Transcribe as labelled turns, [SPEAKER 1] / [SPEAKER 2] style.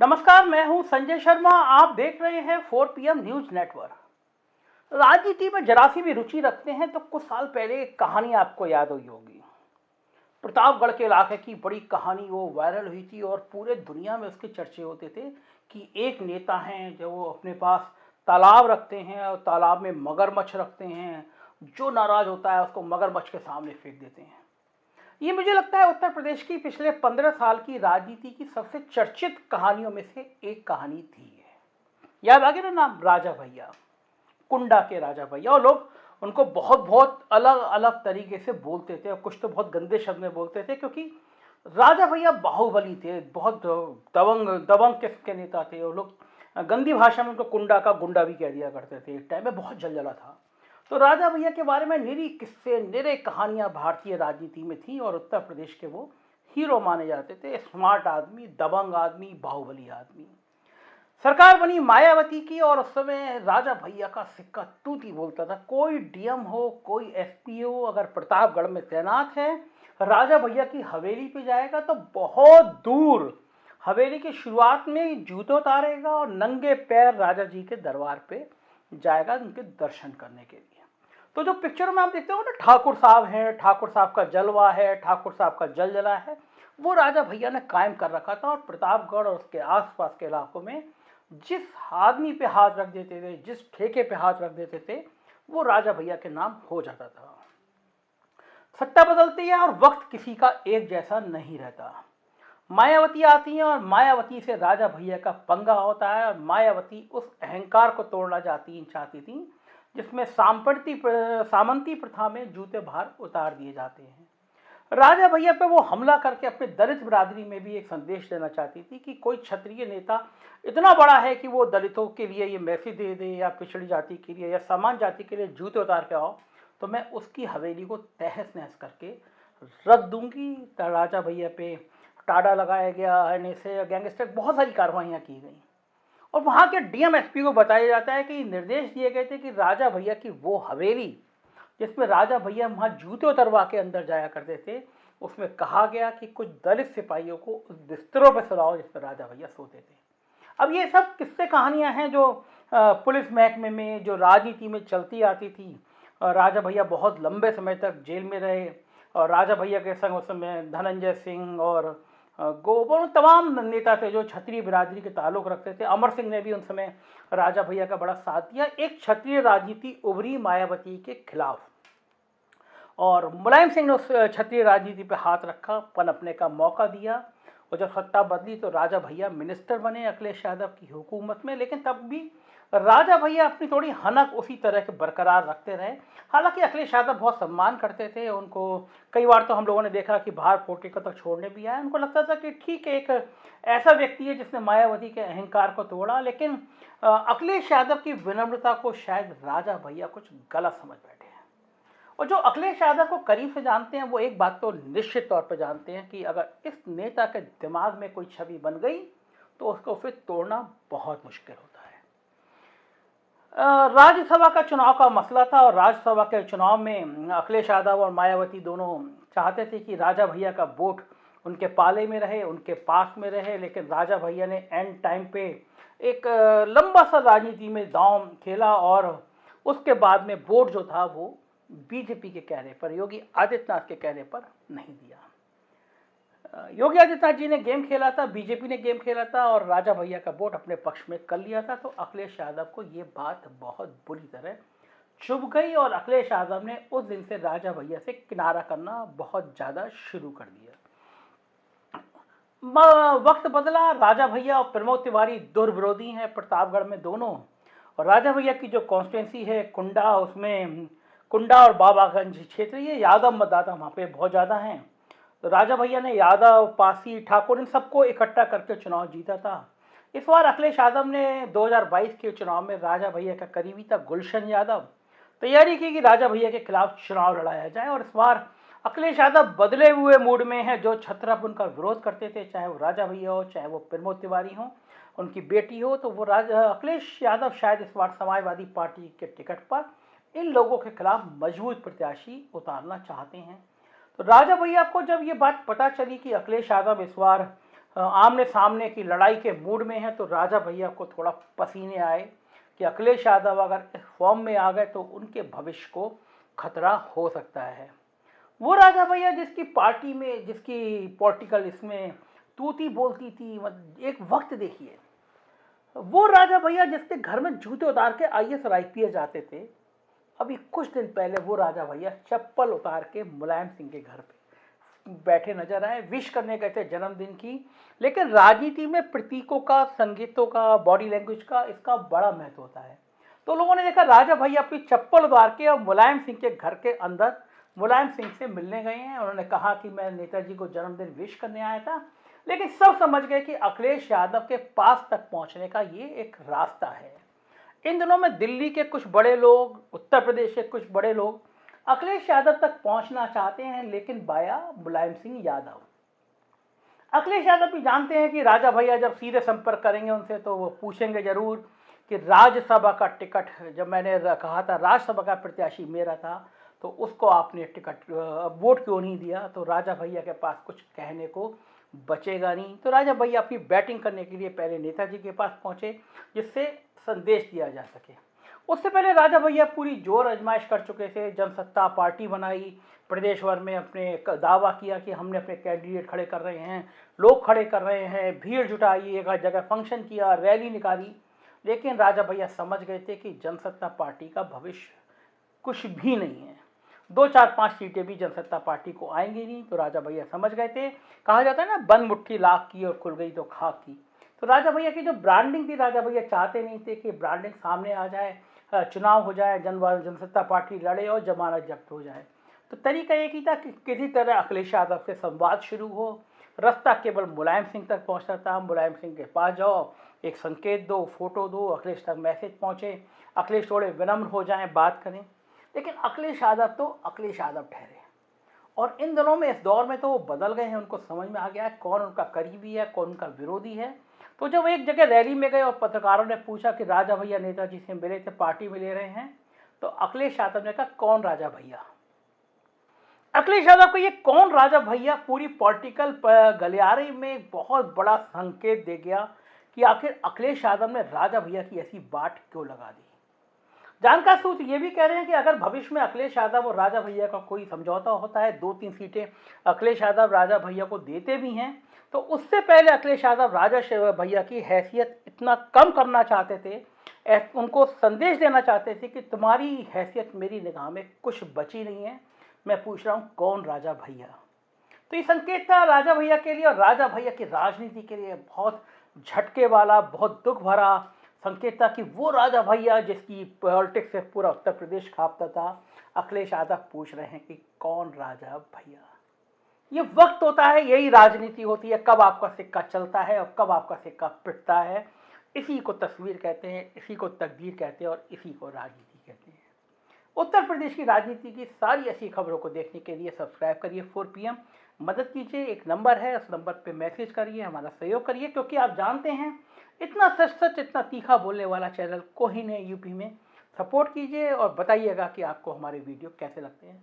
[SPEAKER 1] नमस्कार, मैं हूं संजय शर्मा। आप देख रहे हैं 4 PM न्यूज नेटवर्क। राजनीति में जरा सी भी रुचि रखते हैं तो कुछ साल पहले एक कहानी आपको याद हुई होगी। प्रतापगढ़ के इलाके की बड़ी कहानी वो वायरल हुई थी और पूरे दुनिया में उसके चर्चे होते थे कि एक नेता हैं जो वो अपने पास तालाब रखते हैं और तालाब में मगरमच्छ रखते हैं। जो नाराज होता है उसको मगरमच्छ के सामने फेंक देते हैं। ये मुझे लगता है उत्तर प्रदेश की पिछले 15 साल की राजनीति की सबसे चर्चित कहानियों में से एक कहानी थी। याद आ गया ना नाम, राजा भैया, कुंडा के राजा भैया। और लोग उनको बहुत बहुत अलग अलग तरीके से बोलते थे और कुछ तो बहुत गंदे शब्द में बोलते थे, क्योंकि राजा भैया बाहुबली थे, बहुत दबंग दबंग किस्म के नेता थे। और लोग गंदी भाषा में उनको कुंडा का गुंडा भी कह दिया करते थे। एक टाइम में बहुत जलजला था। तो राजा भैया के बारे में निरी किस्से, निरे कहानियां भारतीय राजनीति में थी और उत्तर प्रदेश के वो हीरो माने जाते थे। स्मार्ट आदमी, दबंग आदमी, बाहुबली आदमी। सरकार बनी मायावती की और उस समय राजा भैया का सिक्का तूती बोलता था। कोई डीएम हो, कोई एसपी हो, अगर प्रतापगढ़ में तैनात है, राजा भैया की हवेली पे जाएगा तो बहुत दूर हवेली की शुरुआत में जूते उतारेगा और नंगे पैर राजा जी के दरबार पे जाएगा उनके दर्शन करने के लिए। तो जो पिक्चर में आप देखते हो ना, ठाकुर साहब हैं, ठाकुर साहब का जलवा है, ठाकुर साहब का जलजला है, वो राजा भैया ने कायम कर रखा था। और प्रतापगढ़ और उसके आसपास के इलाकों में जिस आदमी पे हाथ रख देते थे, जिस ठेके पे हाथ रख देते थे, वो राजा भैया के नाम हो जाता था। सत्ता बदलती है और वक्त किसी का एक जैसा नहीं रहता। मायावती आती है और मायावती से राजा भैया का पंगा होता है। और मायावती उस अहंकार को तोड़ना चाहती थी जिसमें सामंती प्रथा में जूते बाहर उतार दिए जाते हैं। राजा भैया पे वो हमला करके अपने दलित बिरादरी में भी एक संदेश देना चाहती थी कि कोई क्षत्रिय नेता इतना बड़ा है कि वो दलितों के लिए ये मैसेज दे दे, या पिछड़ी जाति के लिए या समान जाति के लिए जूते उतार के आओ, तो मैं उसकी हवेली को तहस नहस करके रख दूंगी। राजा भैया पे टाडा लगाया गया, NSA, गैंगस्टर, बहुत सारी कार्रवाइयाँ की गई। और वहाँ के डीएम एसपी को बताया जाता है कि निर्देश दिए गए थे कि राजा भैया की वो हवेली जिसमें राजा भैया वहाँ जूते उतरवा के अंदर जाया करते थे, उसमें कहा गया कि कुछ दलित सिपाहियों को उस बिस्तरों पर सुलाओ जिसमें राजा भैया सोते थे। अब ये सब किस्से कहानियाँ हैं जो पुलिस महकमे में, जो राजनीति में चलती आती थी। राजा भैया बहुत लंबे समय तक जेल में रहे और राजा भैया के संग उस समय धनंजय सिंह और गोबर तमाम नेता थे जो क्षत्रिय बिरादरी के ताल्लुक रखते थे। अमर सिंह ने भी उन समय राजा भैया का बड़ा साथ दिया। एक क्षत्रिय राजनीति उभरी मायावती के खिलाफ और मुलायम सिंह ने उस क्षत्रिय राजनीति पे हाथ रखा, पनपने का मौका दिया। और जब सत्ता बदली तो राजा भैया मिनिस्टर बने अखिलेश यादव की हुकूमत में। लेकिन तब भी राजा भैया अपनी थोड़ी हनक उसी तरह के बरकरार रखते रहे। हालांकि अखिलेश यादव बहुत सम्मान करते थे उनको। कई बार तो हम लोगों ने देखा कि बाहर पोर्टिको तक छोड़ने भी आए। उनको लगता था कि ठीक है, एक ऐसा व्यक्ति है जिसने मायावती के अहंकार को तोड़ा। लेकिन अखिलेश यादव की विनम्रता को शायद राजा भैया कुछ गलत समझ बैठे। और जो अखिलेश यादव को करीब से जानते हैं वो एक बात तो निश्चित तौर पर जानते हैं कि अगर इस नेता के दिमाग में कोई छवि बन गई तो उसको फिर तोड़ना बहुत मुश्किल होता है। राज्यसभा का चुनाव का मसला था और राज्यसभा के चुनाव में अखिलेश यादव और मायावती दोनों चाहते थे कि राजा भैया का वोट उनके पाले में रहे, उनके पास में रहे। लेकिन राजा भैया ने एंड टाइम पे एक लंबा सा राजनीति में दांव खेला और उसके बाद में वोट जो था वो बीजेपी के कहने पर, योगी आदित्यनाथ के कहने पर नहीं दिया। योगी आदित्यनाथ जी ने गेम खेला था, बीजेपी ने गेम खेला था और राजा भैया का वोट अपने पक्ष में कर लिया था। तो अखिलेश यादव को ये बात बहुत बुरी तरह चुभ गई और अखिलेश यादव ने उस दिन से राजा भैया से किनारा करना बहुत ज़्यादा शुरू कर दिया। वक्त बदला, राजा भैया और प्रमोद तिवारी दुर्विरोधी हैं प्रतापगढ़ में दोनों। और राजा भैया की जो कॉन्स्टिट्यूंसी है कुंडा, उसमें कुंडा और बाबागंज क्षेत्र, ये यादव मतदाता वहाँ पे बहुत ज़्यादा हैं। तो राजा भैया ने यादव, पासी, ठाकुर इन सबको इकट्ठा करके चुनाव जीता था। इस बार अखिलेश यादव ने 2022 के चुनाव में राजा भैया का करीबी था गुलशन यादव तैयारी की कि राजा भैया के खिलाफ चुनाव लड़ाया जाए। और इस बार अखिलेश यादव बदले हुए मूड में है। जो छत्रप उनका विरोध करते थे, चाहे वो राजा भैया हो, चाहे वो प्रमोद तिवारी हो, उनकी बेटी हो, तो वो अखिलेश यादव शायद इस बार समाजवादी पार्टी के टिकट पर इन लोगों के खिलाफ मजबूत प्रत्याशी उतारना चाहते हैं। तो राजा भैया को जब ये बात पता चली कि अखिलेश यादव इस बार आमने सामने की लड़ाई के मूड में हैं, तो राजा भैया को थोड़ा पसीने आए कि अखिलेश यादव अगर इस फॉर्म में आ गए तो उनके भविष्य को खतरा हो सकता है। वो राजा भैया जिसकी पार्टी में, जिसकी पॉलिटिकल इसमें तूती बोलती थी, एक वक्त देखिए, वो राजा भैया जिसके घर में जूते उतार के आईएएस और आईपीएस जाते थे, अभी कुछ दिन पहले वो राजा भैया चप्पल उतार के मुलायम सिंह के घर पे बैठे नजर आए, विश करने गए थे जन्मदिन की। लेकिन राजनीति में प्रतीकों का, संगीतों का, बॉडी लैंग्वेज का, इसका बड़ा महत्व होता है। तो लोगों ने देखा राजा भैया अपनी चप्पल उतार के और मुलायम सिंह के घर के अंदर मुलायम सिंह से मिलने गए हैं। उन्होंने कहा कि मैं नेताजी को जन्मदिन विश करने आया था। लेकिन सब समझ गए कि अखिलेश यादव के पास तक पहुंचने का ये एक रास्ता है। इन दिनों में दिल्ली के कुछ बड़े लोग, उत्तर प्रदेश के कुछ बड़े लोग अखिलेश यादव तक पहुंचना चाहते हैं, लेकिन बाया मुलायम सिंह यादव। अखिलेश यादव भी जानते हैं कि राजा भैया जब सीधे संपर्क करेंगे उनसे तो वो पूछेंगे जरूर कि राज्यसभा का टिकट, जब मैंने कहा था राज्यसभा का प्रत्याशी मेरा था तो उसको आपने टिकट वोट क्यों नहीं दिया। तो राजा भैया के पास कुछ कहने को बचेगा नहीं। तो राजा भैया अपनी बैटिंग करने के लिए पहले नेताजी के पास पहुंचे, जिससे संदेश दिया जा सके। उससे पहले राजा भैया पूरी जोर आजमाइश कर चुके थे। जनसत्ता पार्टी बनाई, प्रदेश भर में अपने दावा किया कि हमने अपने कैंडिडेट खड़े कर रहे हैं, लोग खड़े कर रहे हैं, भीड़ जुटाई, एक जगह फंक्शन किया, रैली निकाली। लेकिन राजा भैया समझ गए थे कि जनसत्ता पार्टी का भविष्य कुछ भी नहीं है। 2, 4, 5 सीटें भी जनसत्ता पार्टी को आएंगी नहीं। तो राजा भैया समझ गए थे, कहा जाता है ना, बंद मुट्ठी लाख की और खुल गई तो खाक की। तो राजा भैया की जो ब्रांडिंग थी, राजा भैया चाहते नहीं थे कि ब्रांडिंग सामने आ जाए, चुनाव हो जाए, जनसत्ता पार्टी लड़े और जमानत जब्त हो जाए। तो तरीका एक ही था कि किसी तरह अखिलेश यादव से संवाद शुरू हो। रास्ता केवल मुलायम सिंह तक पहुंचता था। मुलायम सिंह के पास जाओ, एक संकेत दो, फोटो दो, अखिलेश तक मैसेज पहुंचे, अखिलेश थोड़े विनम्र हो जाएं, बात करें। लेकिन अखिलेश यादव तो अखिलेश यादव ठहरे। और इन दिनों में, इस दौर में तो वो बदल गए हैं। उनको समझ में आ गया है कौन उनका करीबी है, कौन उनका विरोधी है। तो जब एक जगह रैली में गए और पत्रकारों ने पूछा कि राजा भैया नेताजी से मिले थे, पार्टी में ले रहे हैं, तो अखिलेश यादव ने कहा कौन राजा भैया। अखिलेश यादव को ये कौन राजा भैया पूरी पॉलिटिकल गलियारे में एक बहुत बड़ा संकेत दे गया कि आखिर अखिलेश यादव ने राजा भैया की ऐसी बात क्यों लगा दी। जानकार सूत्र ये भी कह रहे हैं कि अगर भविष्य में अखिलेश यादव और राजा भैया का कोई समझौता होता है, 2-3 सीटें अखिलेश यादव राजा भैया को देते भी हैं, तो उससे पहले अखिलेश यादव राजा भैया की हैसियत इतना कम करना चाहते थे, उनको संदेश देना चाहते थे कि तुम्हारी हैसियत मेरी निगाह में कुछ बची नहीं है, मैं पूछ रहा हूँ कौन राजा भैया। तो ये संकेत था राजा भैया के लिए और राजा भैया की राजनीति के लिए बहुत झटके वाला, बहुत दुख भरा संकेत था कि वो राजा भैया जिसकी पॉलिटिक्स से पूरा उत्तर प्रदेश कांपता था, अखिलेश यादव पूछ रहे हैं कि कौन राजा भैया। ये वक्त होता है, यही राजनीति होती है, कब आपका सिक्का चलता है और कब आपका सिक्का पिटता है। इसी को तस्वीर कहते हैं, इसी को तकदीर कहते हैं और इसी को राजनीति कहते हैं। उत्तर प्रदेश की राजनीति की सारी ऐसी खबरों को देखने के लिए सब्सक्राइब करिए 4 PM। मदद कीजिए, एक नंबर है, उस नंबर पे मैसेज करिए, हमारा सहयोग करिए, क्योंकि आप जानते हैं इतना सच सच, इतना तीखा बोलने वाला चैनल कोई नहीं यूपी में। सपोर्ट कीजिए और बताइएगा कि आपको हमारे वीडियो कैसे लगते हैं।